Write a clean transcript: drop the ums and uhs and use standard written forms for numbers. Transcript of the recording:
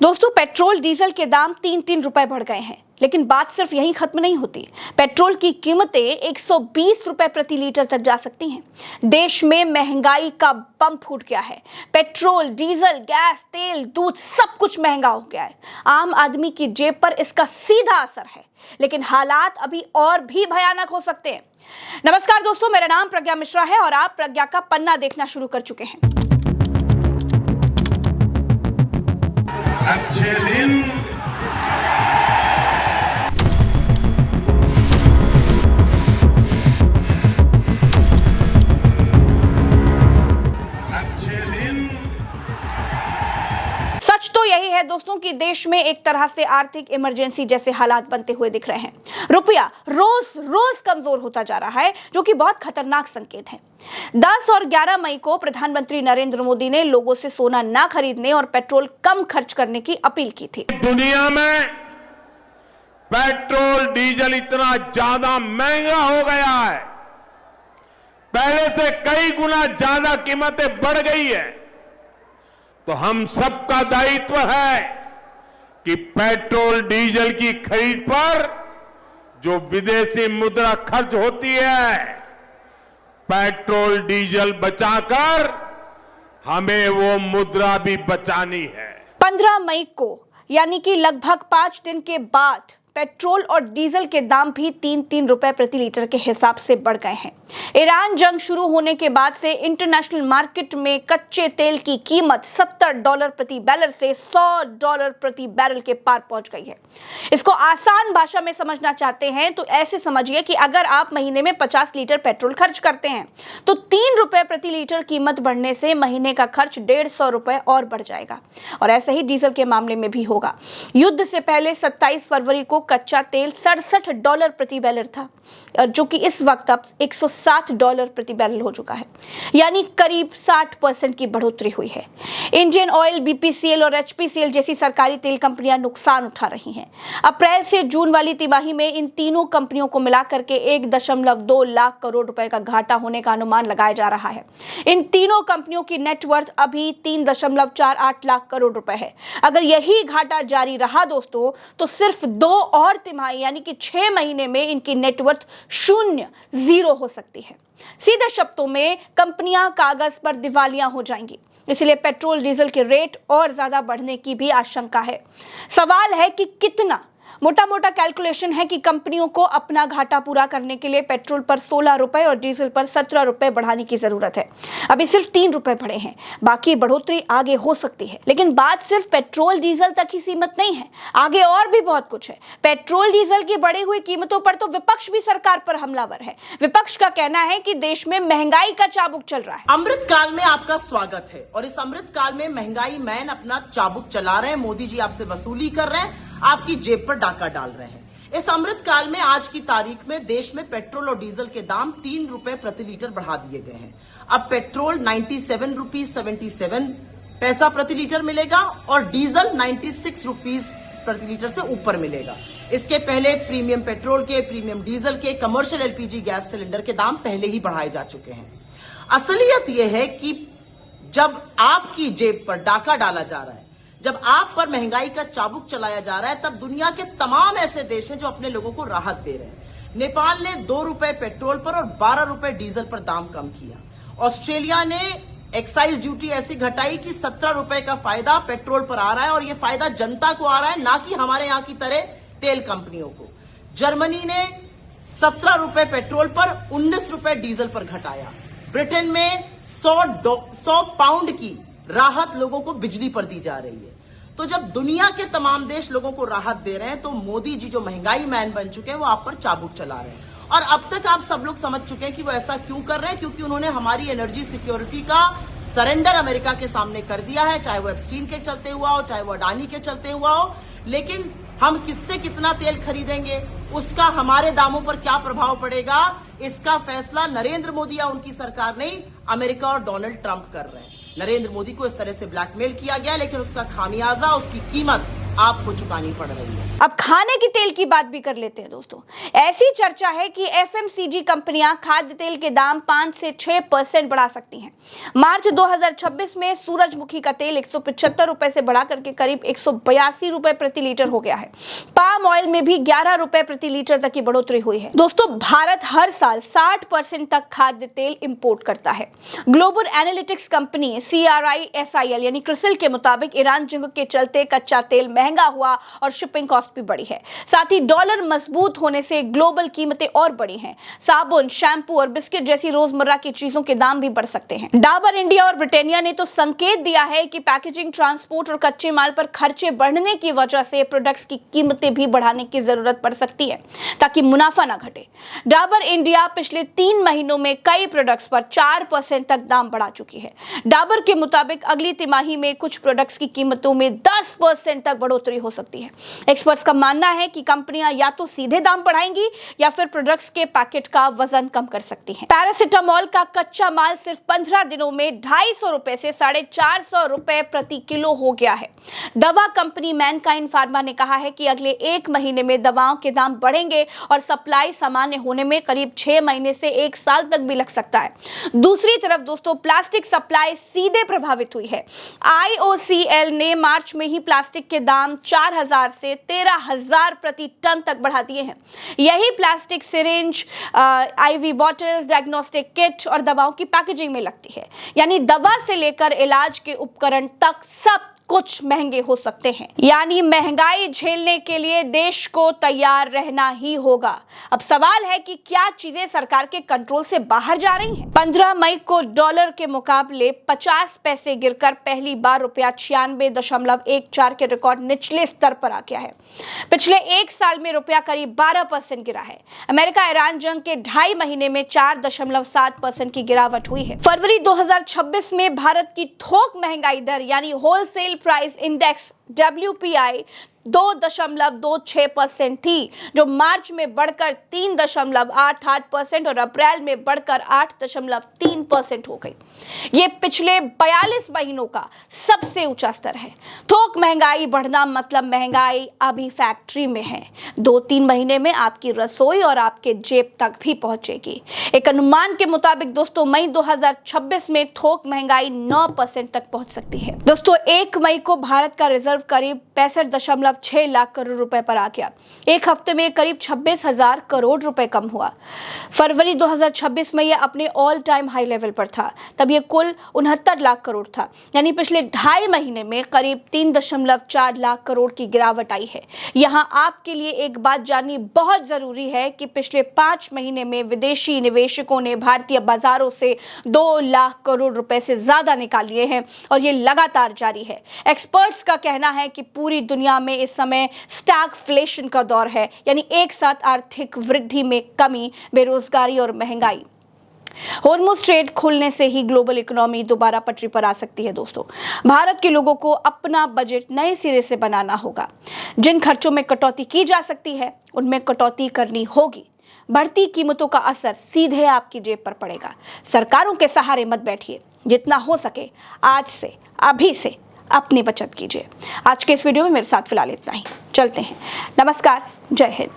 दोस्तों, petrol diesel के दाम 3-3 रुपए बढ़ गए हैं, लेकिन बात सिर्फ यहीं खत्म नहीं होती। पेट्रोल की कीमतें 120 रुपए प्रति लीटर तक जा सकती हैं। देश में महंगाई का बम फूट गया है। पेट्रोल, डीजल, गैस, तेल, दूध सब कुछ महंगा हो गया है। आम आदमी की जेब पर इसका सीधा असर है, लेकिन हालात अभी और भी भयानक हो सकते हैं। नमस्कार दोस्तों, मेरा नाम प्रज्ञा मिश्रा है और आप प्रज्ञा का पन्ना देखना शुरू कर चुके हैं। अच्छे दिन सच तो यही है दोस्तों कि देश में एक तरह से आर्थिक इमरजेंसी जैसे हालात बनते हुए दिख रहे हैं। रुपया रोज रोज कमजोर होता जा रहा है, जो कि बहुत खतरनाक संकेत है। 10 और 11 मई को प्रधानमंत्री नरेंद्र मोदी ने लोगों से सोना ना खरीदने और पेट्रोल कम खर्च करने की अपील की थी। दुनिया में पेट्रोल डीजल इतना ज्यादा महंगा हो गया है, पहले से कई गुना ज्यादा कीमतें बढ़ गई है, तो हम सबका दायित्व है कि पेट्रोल डीजल की खरीद पर जो विदेशी मुद्रा खर्च होती है, पेट्रोल डीजल बचाकर हमें वो मुद्रा भी बचानी है। 15 मई को यानी कि लगभग 5 दिन के बाद पेट्रोल और डीजल के दाम भी 3-3 रुपए प्रति लीटर के हिसाब से बढ़ गए हैं। ईरान जंग शुरू होने के बाद से इंटरनेशनल मार्केट में कच्चे तेल की कीमत $70 प्रति बैरल से $100 प्रति बैरल के पार पहुंच गई है। इसको आसान भाषा में समझना चाहते हैं तो ऐसे समझिए कि अगर आप महीने में 50 लीटर पेट्रोल खर्च करते हैं तो 3 रुपए प्रति लीटर कीमत बढ़ने से महीने का खर्च 150 रुपए और बढ़ जाएगा। और ऐसे ही डीजल के मामले में भी होगा। युद्ध से पहले 27 फरवरी को कच्चा तेल $67 प्रति बैरल था, जो कि इस वक्त अब $160 प्रति बैरल हो चुका है, यानी करीब 60% की बढ़ोतरी हुई है। इंडियन ऑयल, बीपीसीएल और एचपीसीएल जैसी सरकारी तेल कंपनियां नुकसान उठा रही हैं। अप्रैल से जून वाली तिमाही में इन तीनों कंपनियों को मिलाकर के 1.2 लाख करोड़ रुपए का घाटा होने का अनुमान लगाया जा रहा है। इन तीनों कंपनियों की नेटवर्थ अभी 3.48 लाख करोड़ रुपए है। अगर यही घाटा जारी रहा दोस्तों, तो सिर्फ 2 और तिमाही यानी कि 6 महीने में इनकी नेटवर्थ 0 हो सकती है। सीधे शब्दों में कंपनियां कागज पर दिवालिया हो जाएंगी। इसलिए पेट्रोल डीजल के रेट और ज्यादा बढ़ने की भी आशंका है। सवाल है कि कितना। मोटा मोटा कैलकुलेशन है कि कंपनियों को अपना घाटा पूरा करने के लिए पेट्रोल पर 16 रुपए और डीजल पर 17 रुपए बढ़ाने की जरूरत है। अभी सिर्फ 3 रुपए बढ़े हैं, बाकी बढ़ोतरी आगे हो सकती है। लेकिन बात सिर्फ पेट्रोल डीजल तक ही सीमित नहीं है, आगे और भी बहुत कुछ है। पेट्रोल डीजल की बढ़ी हुई कीमतों पर तो विपक्ष भी सरकार पर हमलावर है। विपक्ष का कहना है कि देश में महंगाई का चाबुक चल रहा है। अमृत काल में आपका स्वागत है और इस अमृत काल में महंगाई मैन अपना चाबुक चला रहे हैं। मोदी जी आपसे वसूली कर रहे हैं, आपकी जेब पर डाका डाल रहे हैं। इस अमृत काल में आज की तारीख में देश में पेट्रोल और डीजल के दाम 3 रुपए प्रति लीटर बढ़ा दिए गए हैं। अब पेट्रोल 97 रुपीज 77 पैसा प्रति लीटर मिलेगा और डीजल 96 रुपीज प्रति लीटर से ऊपर मिलेगा। इसके पहले प्रीमियम पेट्रोल के, प्रीमियम डीजल के, कमर्शियल एलपीजी गैस सिलेंडर के दाम पहले ही बढ़ाए जा चुके हैं। असलियत यह है कि जब आपकी जेब पर डाका डाला जा रहा है, जब आप पर महंगाई का चाबुक चलाया जा रहा है, तब दुनिया के तमाम ऐसे देश हैं जो अपने लोगों को राहत दे रहे हैं। नेपाल ने 2 रुपए पेट्रोल पर और 12 रुपए डीजल पर दाम कम किया। ऑस्ट्रेलिया ने एक्साइज ड्यूटी ऐसी घटाई कि 17 रुपए का फायदा पेट्रोल पर आ रहा है और यह फायदा जनता को आ रहा है, ना कि हमारे यहां की तरह तेल कंपनियों को। जर्मनी ने 17 रुपए पेट्रोल पर 19 रुपए डीजल पर घटाया। ब्रिटेन में 100 पाउंड की राहत लोगों को बिजली पर दी जा रही है। तो जब दुनिया के तमाम देश लोगों को राहत दे रहे हैं, तो मोदी जी जो महंगाई मैन बन चुके हैं, वो आप पर चाबुक चला रहे हैं। और अब तक आप सब लोग समझ चुके हैं कि वो ऐसा क्यों कर रहे हैं, क्योंकि उन्होंने हमारी एनर्जी सिक्योरिटी का सरेंडर अमेरिका के सामने कर दिया है, चाहे वो एप्स्टीन के चलते हुआ हो, चाहे वो अडानी के चलते हुआ हो। लेकिन हम किससे कितना तेल खरीदेंगे, उसका हमारे दामों पर क्या प्रभाव पड़ेगा, इसका फैसला नरेंद्र मोदी या उनकी सरकार नहीं, अमेरिका और डोनाल्ड ट्रंप कर रहे हैं। नरेंद्र मोदी को इस तरह से ब्लैकमेल किया गया, लेकिन उसका खामियाजा, उसकी कीमत आपको चुकानी पड़ रही है। अब खाने के तेल की बात भी कर लेते हैं दोस्तों। ऐसी चर्चा है कि एफएमसीजी कंपनियां खाद्य तेल के दाम 5 से 6% बढ़ा सकती हैं। मार्च 2026 में सूरजमुखी का तेल 175 रुपए से बढ़ा करके करीब 182 रुपए प्रति लीटर हो गया है। पाम ऑयल में भी 11 रुपए प्रति लीटर तक की बढ़ोतरी हुई है। दोस्तों, भारत हर साल 60% तक खाद्य तेल इंपोर्ट करता है। ग्लोबल एनालिटिक्स कंपनी CRISIL यानी क्रिसिल के मुताबिक ईरान जंग के चलते कच्चा तेल महंगा हुआ और शिपिंग कॉस्ट भी बढ़ी है। साथ ही डॉलर मजबूत होने से ग्लोबल कीमतें और बढ़ी हैं। साबुन, शैम्पू और बिस्किट जैसी रोजमर्रा की चीजों के दाम भी बढ़ सकते हैं। डाबर इंडिया और ब्रिटानिया ने तो संकेत दिया है कि पैकेजिंग, ट्रांसपोर्ट और कच्चे माल पर खर्चे बढ़ने की वजह से प्रोडक्ट्स की कीमतें भी बढ़ाने की जरूरत पड़ सकती है ताकि मुनाफा ना घटे। डाबर इंडिया पिछले 3 महीनों में कई प्रोडक्ट्स पर 4% तक दाम बढ़ा चुकी है। डाबर के मुताबिक अगली तिमाही में कुछ प्रोडक्ट्स की कीमतों में 10% तक बढ़ोतरी हो सकती है। एक्सपर्ट्स का मानना है कि कंपनियां या तो सीधे दाम बढ़ाएंगी या फिर प्रोडक्ट्स के पैकेट का वजन कम कर सकती हैं। पैरासिटामोल का कच्चा माल सिर्फ 15 दिनों में 250 रुपए से 450 रुपए प्रति किलो हो गया है। दवा कंपनी मैनकाइंड फार्मा ने कहा है कि अगले 1 महीने में दवाओं के दाम बढ़ेंगे और सप्लाई सामान्य होने में करीब 6 महीने से 1 साल तक भी लग सकता है। दूसरी तरफ दोस्तों, प्लास्टिक सप्लाई सीधे प्रभावित हुई है। IOCL ने मार्च में ही प्लास्टिक के दाम 4000 से 13000 प्रति टन तक बढ़ा दिए हैं। यही plastic syringe, IV bottles, diagnostic kit और दवाओं की पैकेजिंग में लगती है। यानी दवा से लेकर इलाज के उपकरण तक सब कुछ महंगे हो सकते हैं। यानी महंगाई झेलने के लिए देश को तैयार रहना ही होगा। अब सवाल है कि क्या चीजें सरकार के कंट्रोल से बाहर जा रही हैं? 15 मई को डॉलर के मुकाबले 50 पैसे गिरकर पहली बार रुपया 96.14 के रिकॉर्ड निचले स्तर पर आ गया है। पिछले 1 साल में रुपया करीब 12% गिरा है। अमेरिका ईरान जंग के 2.5 महीने में 4.7% की गिरावट हुई है। फरवरी 2026 में भारत की थोक महंगाई दर यानी होलसेल प्राइस इंडेक्स WPI 2.26% थी, जो मार्च में बढ़कर 3.88% और अप्रैल में बढ़कर 8.3% हो गई। ये पिछले 42 महीनों का सबसे ऊंचा स्तर है। थोक महंगाई बढ़ना मतलब महंगाई अभी फैक्ट्री में है, 2-3 महीने में आपकी रसोई और आपके जेब तक भी पहुंचेगी। एक अनुमान के मुताबिक दोस्तों, मई 2026 में थोक महंगाई 9% तक पहुंच सकती है। दोस्तों, 1 मई को भारत का रिजर्व करीब 65.6 लाख करोड़ रुपए पर आ गया। एक हफ्ते में करीब 26,000 करोड़ रुपए कम हुआ। फरवरी 2026 में यह अपने ऑल टाइम हाई लेवल पर था, तब यह कुल 69 लाख करोड़ था। यानी पिछले 2.5 महीने में करीब 3.4 लाख करोड़ की गिरावट आई है। यहां आपके लिए एक बात जाननी बहुत जरूरी है कि पिछले 5 महीने में विदेशी निवेशकों ने भारतीय बाजारों से 2 लाख करोड़ रुपए से ज्यादा निकाल लिए हैं और ये लगातार जारी है। एक्सपर्ट्स का कहना है कि पूरी दुनिया में इस समय स्टैगफ्लेशन का दौर है, यानी एक साथ आर्थिक वृद्धि में कमी, बेरोजगारी और महंगाई। हॉर्मुज़ स्ट्रेट खुलने से ही ग्लोबल इकोनॉमी दोबारा पटरी पर आ सकती है। दोस्तों, भारत के लोगों को अपना बजट नए सिरे से बनाना होगा। जिन खर्चों में कटौती की जा सकती है उनमें कटौती करनी होगी। बढ़ती कीमतों का असर सीधे आपकी जेब पर पड़ेगा। सरकारों के सहारे मत बैठिए। जितना हो सके आज से, अभी से अपनी बचत कीजिए। आज के इस वीडियो में मेरे साथ फिलहाल इतना ही। चलते हैं। नमस्कार, जय हिंद।